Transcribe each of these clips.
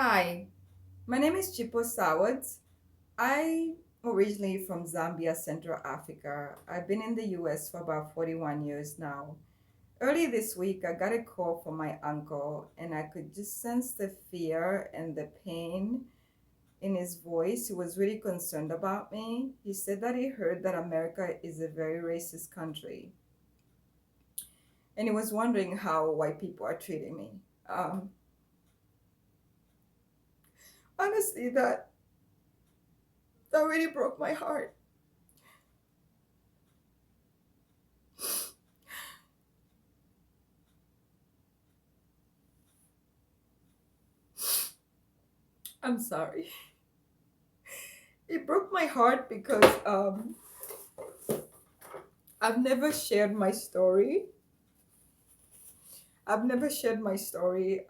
Hi, my name is Chipo Sawads. I originally from Zambia, Central Africa. I've been in the US for about 41 years now. Early this week, I got a call from my uncle, and I could just sense the fear and the pain in his voice. He was really concerned about me. He said that he heard that America is a very racist country, and he was wondering how white people are treating me. Um, Honestly, that really broke my heart. I'm sorry. It broke my heart because I've never shared my story. I've never shared my story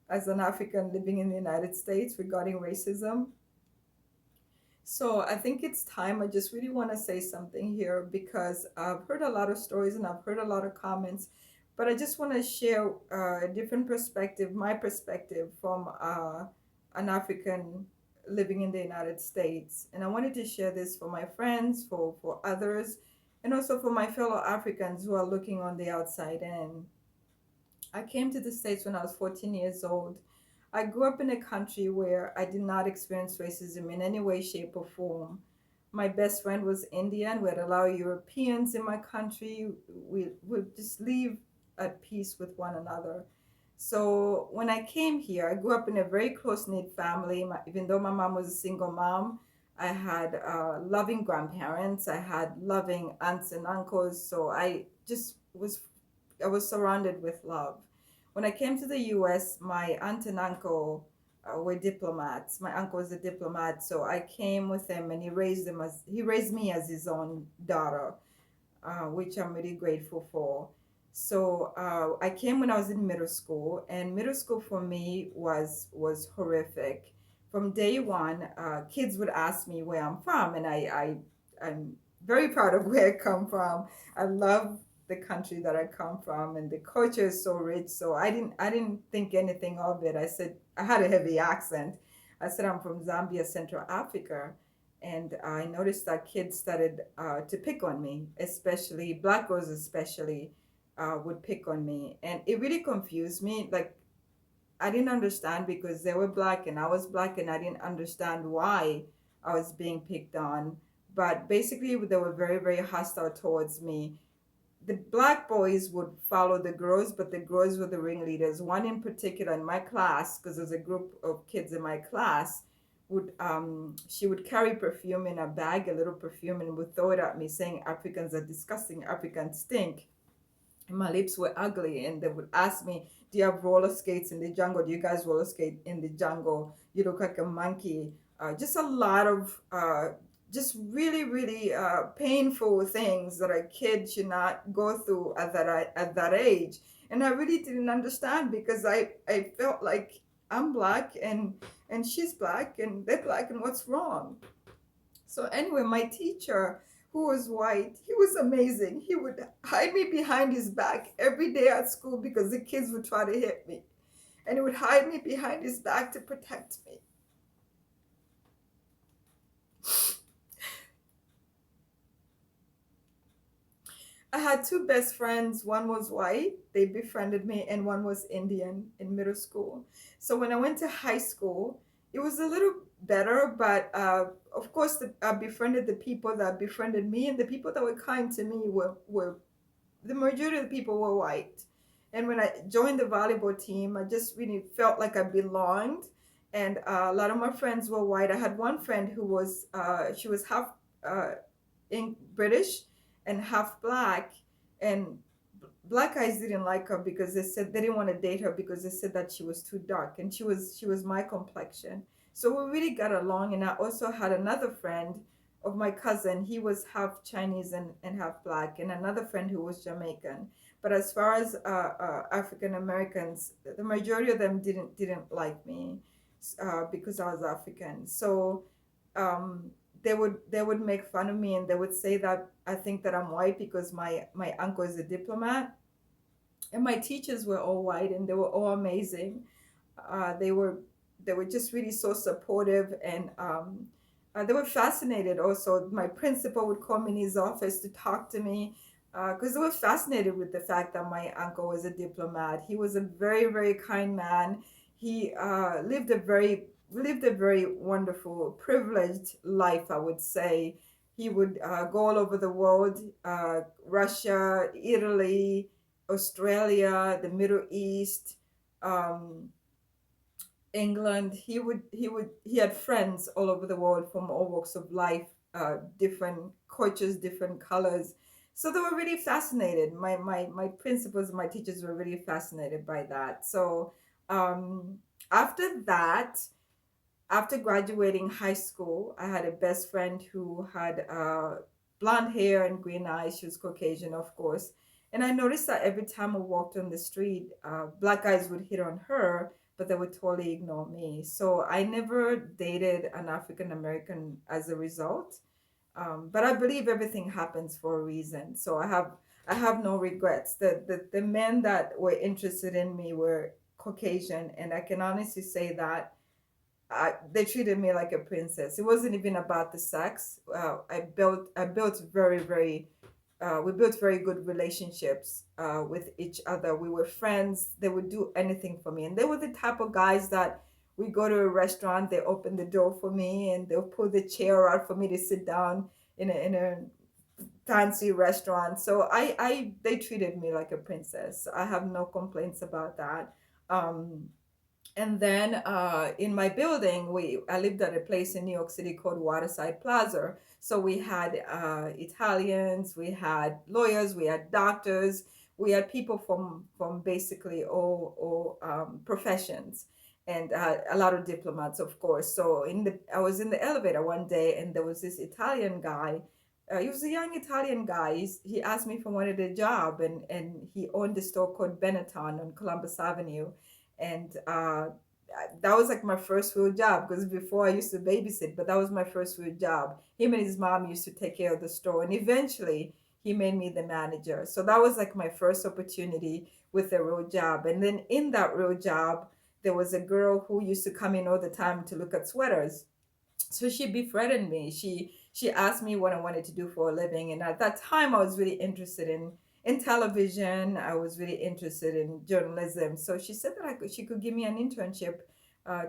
as an African living in the United States regarding racism. So I think it's time. I just really want to say something here because I've heard a lot of stories and I've heard a lot of comments, but I just want to share a different perspective, my perspective from an African living in the United States. And I wanted to share this for my friends, for others, and also for my fellow Africans who are looking on the outside in. I came to the States when I was 14 years old. I grew up in a country where I did not experience racism in any way, shape, or form. My best friend was Indian. We had a lot of Europeans in my country. We would just live at peace with one another. So when I came here, I grew up in a very close knit family. Even though my mom was a single mom, I had loving grandparents. I had loving aunts and uncles. So I was surrounded with love. When I came to the US, my aunt and uncle were diplomats. My uncle was a diplomat, so I came with him, and he raised me as his own daughter, which I'm really grateful for. So I came when I was in middle school, and middle school for me was horrific. From day one, kids would ask me where I'm from, and I'm very proud of where I come from. I love the country that I come from, and the culture is so rich. So I didn't think anything of it. I said I had a heavy accent. I said I'm from Zambia, Central Africa, and I noticed that kids started to pick on me, especially black girls, especially would pick on me, and it really confused me. Like I didn't understand because they were black and I was black, and I didn't understand why I was being picked on. But basically, they were very, very hostile towards me. The black boys would follow the girls, but the girls were the ringleaders. One in particular in my class, because there's a group of kids in my class, would she would carry perfume in a bag, a little perfume, and would throw it at me, saying Africans are disgusting, Africans stink. And my lips were ugly, and they would ask me, "Do you have roller skates in the jungle? Do you guys roller skate in the jungle? You look like a monkey." Just a lot of just really, really painful things that a kid should not go through at that age. And I really didn't understand because I felt like I'm black and she's black and they're black, and what's wrong? So anyway, my teacher, who was white, he was amazing. He would hide me behind his back every day at school because the kids would try to hit me. And he would hide me behind his back to protect me. I had two best friends. One was white, they befriended me, and one was Indian in middle school. So when I went to high school, it was a little better, but of course, I befriended the people that befriended me, and the people that were kind to me were the majority of the people were white. And when I joined the volleyball team, I just really felt like I belonged. And a lot of my friends were white. I had one friend who was, she was half in British and half black. And black guys didn't like her because they said they didn't want to date her because they said that she was too dark, and she was my complexion. So we really got along. And I also had another friend of my cousin. He was half Chinese and half black, and another friend who was Jamaican. But as far as African Americans, the majority of them didn't like me because I was African. So um, they would make fun of me, and they would say that I think that I'm white because my uncle is a diplomat, and my teachers were all white and they were all amazing. They were just really so supportive, and they were fascinated. Also, my principal would come in his office to talk to me because they were fascinated with the fact that my uncle was a diplomat. He was a very, very kind man. He lived a very wonderful, privileged life, I would say. He would go all over the world, Russia, Italy, Australia, the Middle East. Um, England. He had friends all over the world from all walks of life, different cultures, different colors. So they were really fascinated. My principals and my teachers were really fascinated by that. So um, after that, after graduating high school, I had a best friend who had blonde hair and green eyes. She was Caucasian, of course. And I noticed that every time I walked on the street, black guys would hit on her, but they would totally ignore me. So I never dated an African American as a result. But I believe everything happens for a reason. So I have no regrets. The men that were interested in me were Caucasian, and I can honestly say that they treated me like a princess. It wasn't even about the sex. I built we built very good relationships with each other. We were friends. They would do anything for me, and they were the type of guys that we go to a restaurant. They open the door for me, and they'll pull the chair out for me to sit down in a fancy restaurant. So they treated me like a princess. I have no complaints about that. Um, and then in my building, I lived at a place in New York City called Waterside Plaza. So we had Italians, we had lawyers, we had doctors, we had people from basically all professions, and a lot of diplomats, of course. So I was in the elevator one day, and there was this Italian guy. He was a young Italian guy. He asked me if I wanted a job, and he owned a store called Benetton on Columbus Avenue, and that was like my first real job, because before I used to babysit, but that was my first real job. Him and his mom used to take care of the store, and eventually he made me the manager. So that was like my first opportunity with a real job. And then in that real job, there was a girl who used to come in all the time to look at sweaters. So she befriended me. She asked me what I wanted to do for a living, and at that time I was really interested in television. I was really interested in journalism. So she said that she could give me an internship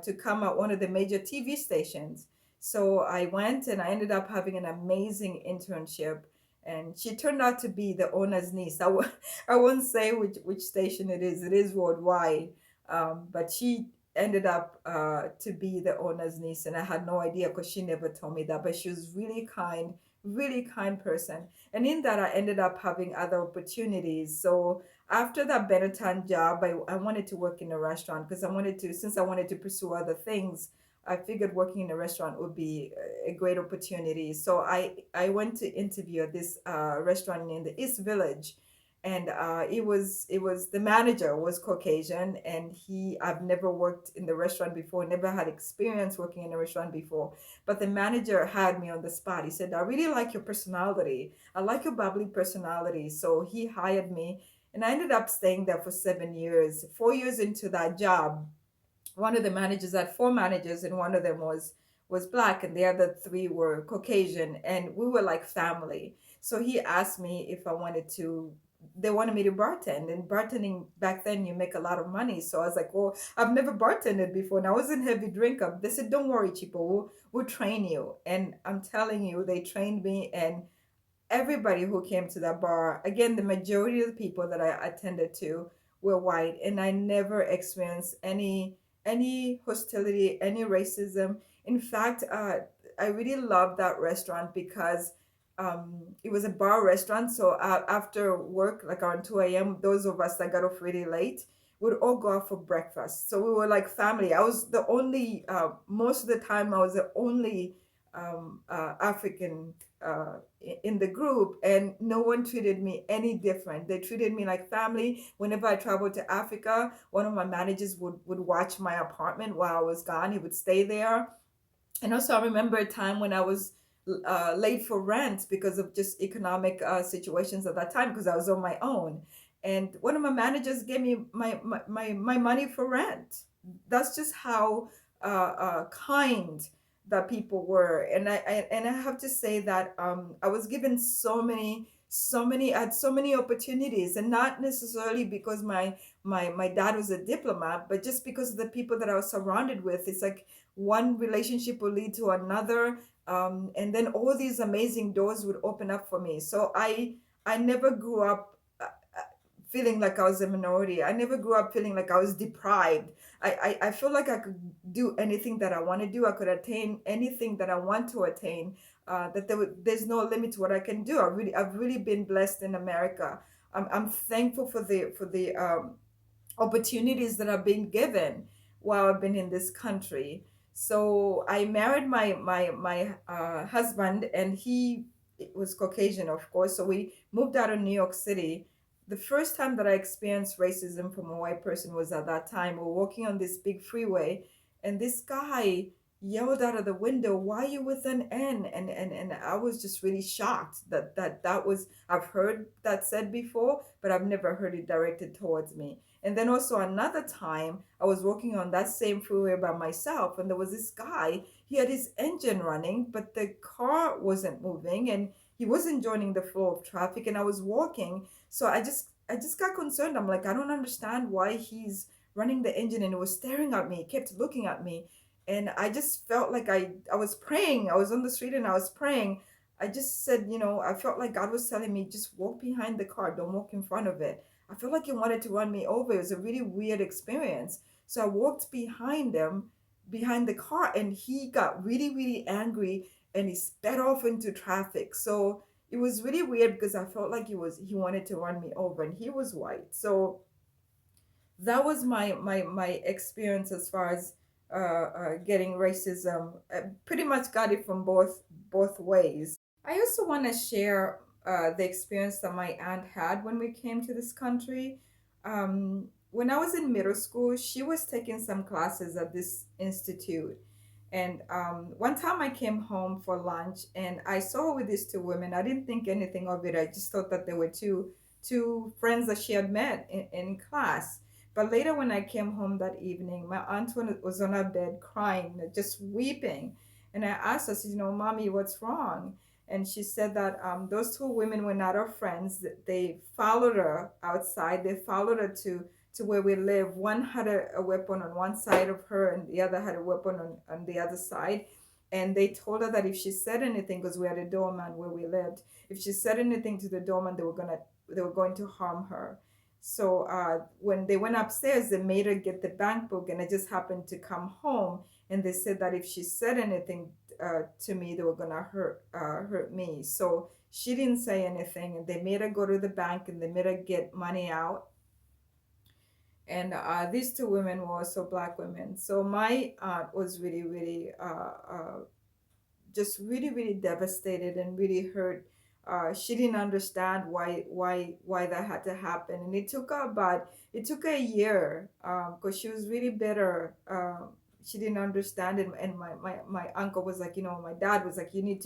to come at one of the major TV stations. So I went, and I ended up having an amazing internship. And she turned out to be the owner's niece. I won't say which station it is. It is worldwide. But she ended up to be the owner's niece, and I had no idea because she never told me that. But she was really kind person. And in that, I ended up having other opportunities. So after that Benetton job, I wanted to work in a restaurant, because since I wanted to pursue other things, I figured working in a restaurant would be a great opportunity. So I went to interview at this restaurant in the East Village, and it was the manager was Caucasian, and I've never worked in the restaurant before, never had experience working in a restaurant before, but the manager had me on the spot. He said, I really like your personality. I like your bubbly personality. So he hired me, and I ended up staying there for 7 years. 4 years into that job, one of the managers had four managers, and one of them was black, and the other three were Caucasian, and we were like family. So he asked me if I wanted to. They wanted me to bartend, and bartending back then you make a lot of money. So I was like, well, I've never bartended before, and I wasn't a heavy drinker. They said, don't worry, Chipo, we'll train you. And I'm telling you, they trained me, and everybody who came to that bar, again, the majority of the people that I attended to were white, and I never experienced any hostility, any racism. In fact, I really loved that restaurant because it was a bar restaurant. So after work, like around 2 a.m., those of us that got off really late would all go out for breakfast. So we were like family. I was the only, most of the time, I was the only African in the group, and no one treated me any different. They treated me like family. Whenever I traveled to Africa, one of my managers would watch my apartment while I was gone. He would stay there. And also, I remember a time when I was late for rent because of just economic situations at that time, because I was on my own. And one of my managers gave me my money for rent. that's just how kind that people were. And I have to say that I was given I had so many opportunities, and not necessarily because my dad was a diplomat, but just because of the people that I was surrounded with. It's like one relationship will lead to another, and then all these amazing doors would open up for me. So I never grew up feeling like I was a minority. I never grew up feeling like I was deprived. I feel like I could do anything that I want to do. I could attain anything that I want to attain. That there's no limit to what I can do. I've really been blessed in America. I'm thankful for the opportunities that I've been given while I've been in this country. So I married my husband, and he was Caucasian, of course. So we moved out of New York City. The first time that I experienced racism from a white person was at that time. We're walking on this big freeway, and this guy yelled out of the window, "Why are you with an N?" And I was just really shocked that was, I've heard that said before, but I've never heard it directed towards me. And then also another time, I was walking on that same freeway by myself, and there was this guy. He had his engine running, but the car wasn't moving, and he wasn't joining the flow of traffic. And I was walking, so I just got concerned. I'm like, I don't understand why he's running the engine, and he was staring at me. He kept looking at me, and I just felt like I was praying. I was on the street and I was praying. I just said, I felt like God was telling me, just walk behind the car, don't walk in front of it. I felt like he wanted to run me over. It was a really weird experience. So I walked behind him, behind the car, and he got really, really angry, and he sped off into traffic. So it was really weird because I felt like he wanted to run me over, and he was white. So that was my experience as far as getting racism. I pretty much got it from both ways. I also want to share the experience that my aunt had when we came to this country. When I was in middle school, she was taking some classes at this institute. And one time I came home for lunch, and I saw her with these two women. I didn't think anything of it. I just thought that they were two friends that she had met in class. But later, when I came home that evening, my aunt was on her bed crying, just weeping. And I asked her, I said, Mommy, what's wrong? And she said that those two women were not her friends. They followed her outside. They followed her to where we live. One had a weapon on one side of her, and the other had a weapon on the other side. And they told her that if she said anything, because we had a doorman where we lived, if she said anything to the doorman, they were going to harm her. So when they went upstairs, they made her get the bank book, and I just happened to come home, and they said that if she said anything to me, they were gonna hurt me. So she didn't say anything, and they made her go to the bank, and they made her get money out. And these two women were also black women. So my aunt was really, really just really, really devastated and really hurt. She didn't understand why that had to happen, and it took her a year because she was really bitter. She didn't understand it, and my uncle was like, my dad was like, you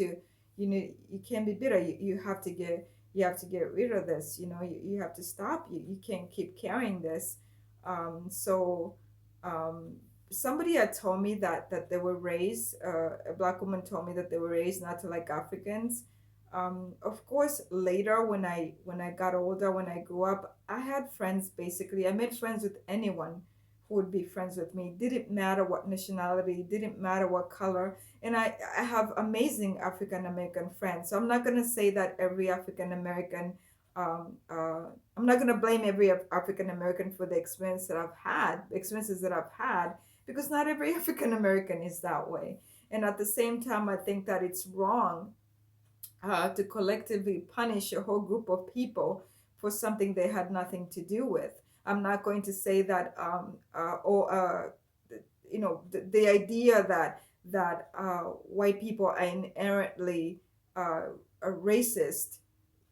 can't be bitter. You have to get rid of this. You have to stop. You can't keep carrying this. So um, somebody had told me that they were raised. A black woman told me that they were raised not to like Africans. Of course, later when I got older, when I grew up, I had friends. Basically, I made friends with anyone who would be friends with me. Didn't matter what nationality, didn't matter what color. And I have amazing African American friends. So I'm not gonna say that every African American um, uh, I'm not going to blame every African American for the experiences that I've had, because not every African American is that way. And at the same time, I think that it's wrong to collectively punish a whole group of people for something they had nothing to do with. I'm not going to say that, or the idea that white people are inherently racist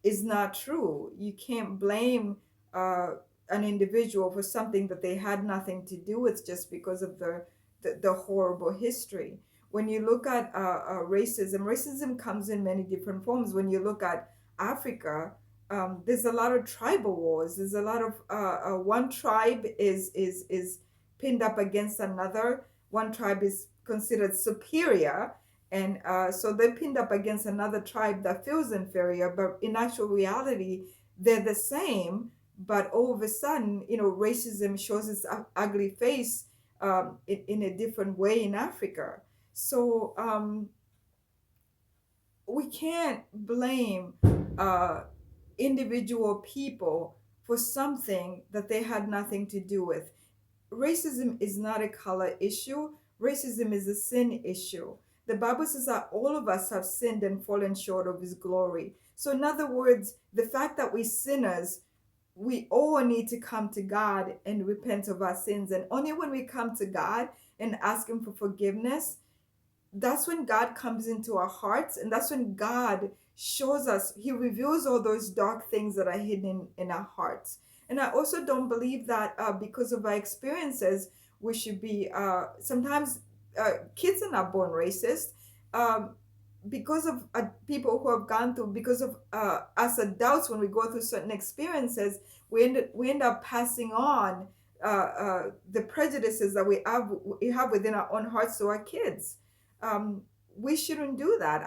is not true. You can't blame an individual for something that they had nothing to do with just because of the horrible history. When you look at racism comes in many different forms. When you look at Africa, there's a lot of tribal wars. There's a lot of one tribe is pinned up against another. One tribe is considered superior, and so they're pinned up against another tribe that feels inferior, but in actual reality, they're the same. But all of a sudden, racism shows its ugly face in a different way in Africa. So we can't blame uh, individual people for something that they had nothing to do with. Racism is not a color issue. Racism is a sin issue. The Bible says that all of us have sinned and fallen short of his glory. So in other words, the fact that we sinners, we all need to come to God and repent of our sins. And only when we come to God and ask him for forgiveness, that's when God comes into our hearts, and that's when God shows us, he reveals all those dark things that are hidden in our hearts. And I also don't believe that because of our experiences, we should be, sometimes kids are not born racist. Um, because of people who have gone through, because of us adults, when we go through certain experiences, we end up passing on the prejudices that we have within our own hearts to our kids. um, we shouldn't do that.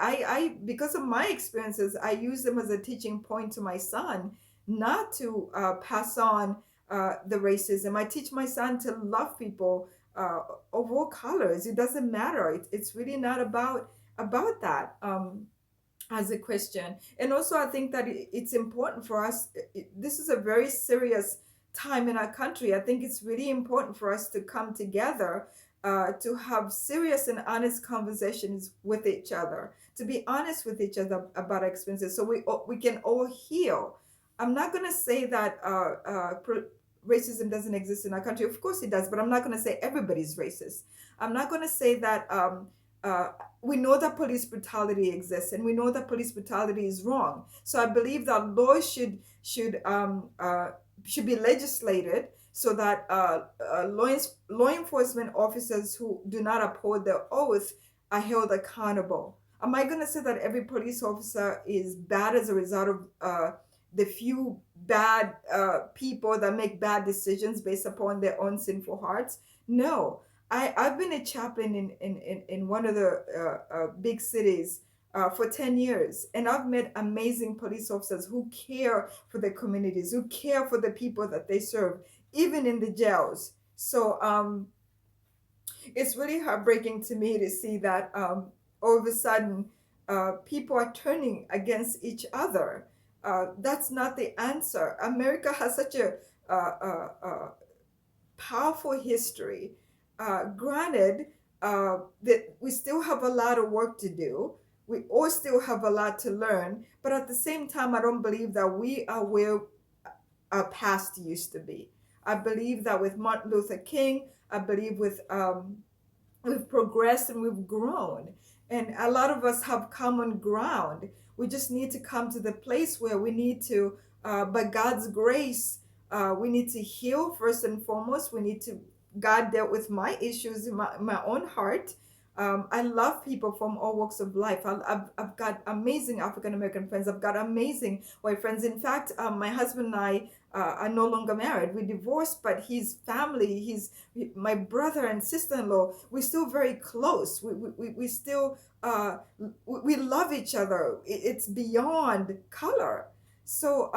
Because of my experiences, I use them as a teaching point to my son, not to pass on the racism. I teach my son to love people of all colors. It doesn't matter. It's really not about that. As a Christian. And also, I think that it's important for us. This is a very serious time in our country. I think it's really important for us to come together, to have serious and honest conversations with each other, to be honest with each other about our experiences, so we can all heal. I'm not going to say that racism doesn't exist in our country. Of course it does, but I'm not going to say everybody's racist. I'm not going to say that uh, we know that police brutality exists, and we know that police brutality is wrong. So I believe that laws should be legislated so that law enforcement officers who do not uphold their oath are held accountable. Am I going to say that every police officer is bad as a result of the few bad people that make bad decisions based upon their own sinful hearts? No. I've been a chaplain in one of the big cities for 10 years, and I've met amazing police officers who care for the communities, who care for the people that they serve, even in the jails. So it's really heartbreaking to me to see that all of a sudden people are turning against each other. That's not the answer. America has such a powerful history. Granted, that we still have a lot of work to do. We all still have a lot to learn, but at the same time, I don't believe that we are where our past used to be. I believe that with Martin Luther King, I believe we've progressed and we've grown, and a lot of us have common ground. We just need to come to the place where we need to, by God's grace, we need to heal first and foremost. We need to, God dealt with my issues in my own heart. I love people from all walks of life. I've got amazing African American friends. I've got amazing white friends. In fact, my husband and I are no longer married. We divorced, but his family, my brother and sister-in-law, we're still very close. We still, we love each other. It's beyond color. So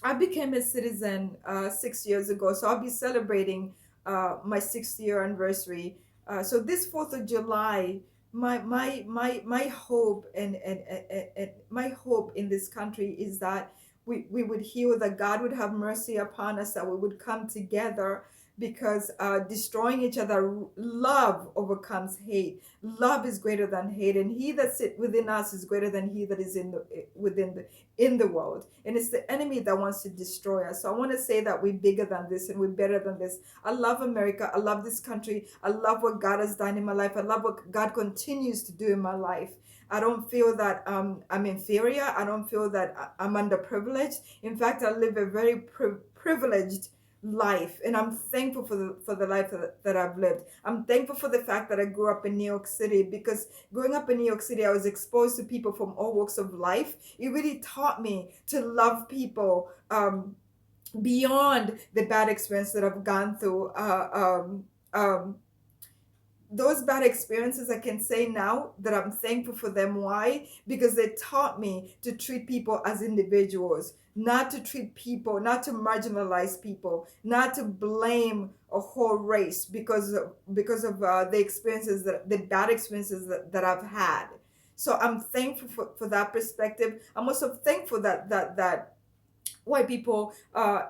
I became a citizen 6 years ago. So I'll be celebrating my 6th year anniversary. So this 4th of July, my hope and my hope in this country is that we would heal, that God would have mercy upon us, that we would come together, because destroying each other, love overcomes hate. Love is greater than hate, and he that sits within us is greater than he that is in the world. And it's the enemy that wants to destroy us. So I want to say that we're bigger than this and we're better than this. I love America. I love this country. I love what God has done in my life. I love what God continues to do in my life. I don't feel that I'm inferior. I don't feel that I'm underprivileged. In fact, I live a very privileged life, and I'm thankful for the life that I've lived. I'm thankful for the fact that I grew up in New York City, because growing up in New York City, I was exposed to people from all walks of life. It really taught me to love people beyond the bad experience that I've gone through. Those bad experiences, I can say now that I'm thankful for them. Why? Because they taught me to treat people as individuals, not to treat people, not to marginalize people, not to blame a whole race because of the experiences, that the bad experiences that I've had. So I'm thankful for that perspective. I'm also thankful that white people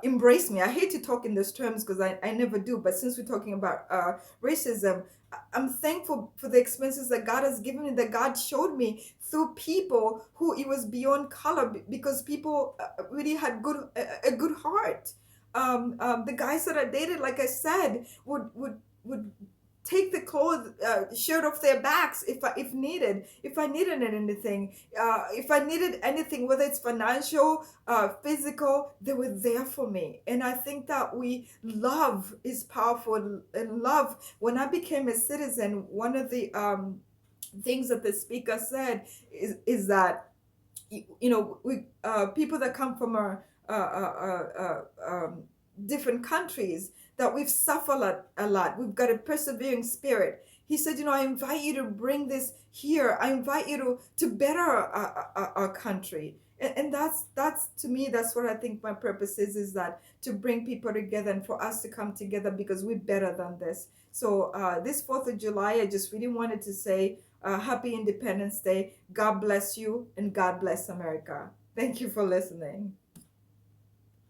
embrace me. I hate to talk in those terms because I never do, but since we're talking about racism, I'm thankful for the experiences that God has given me, that God showed me through people who it was beyond color, because people really had a good heart. The guys that I dated, like I said, would take the clothes shirt off their backs if needed, if I needed anything, if I needed anything, whether it's financial, physical, they were there for me. And I think that we love is powerful. And love, when I became a citizen, one of the things that the speaker said is that we people that come from different countries, that we've suffered a lot. We've got a persevering spirit. He said, I invite you to bring this here. I invite you to better our country. And that's to me, that's what I think my purpose is that to bring people together and for us to come together because we're better than this. So this 4th of July, I just really wanted to say happy Independence Day. God bless you and God bless America. Thank you for listening.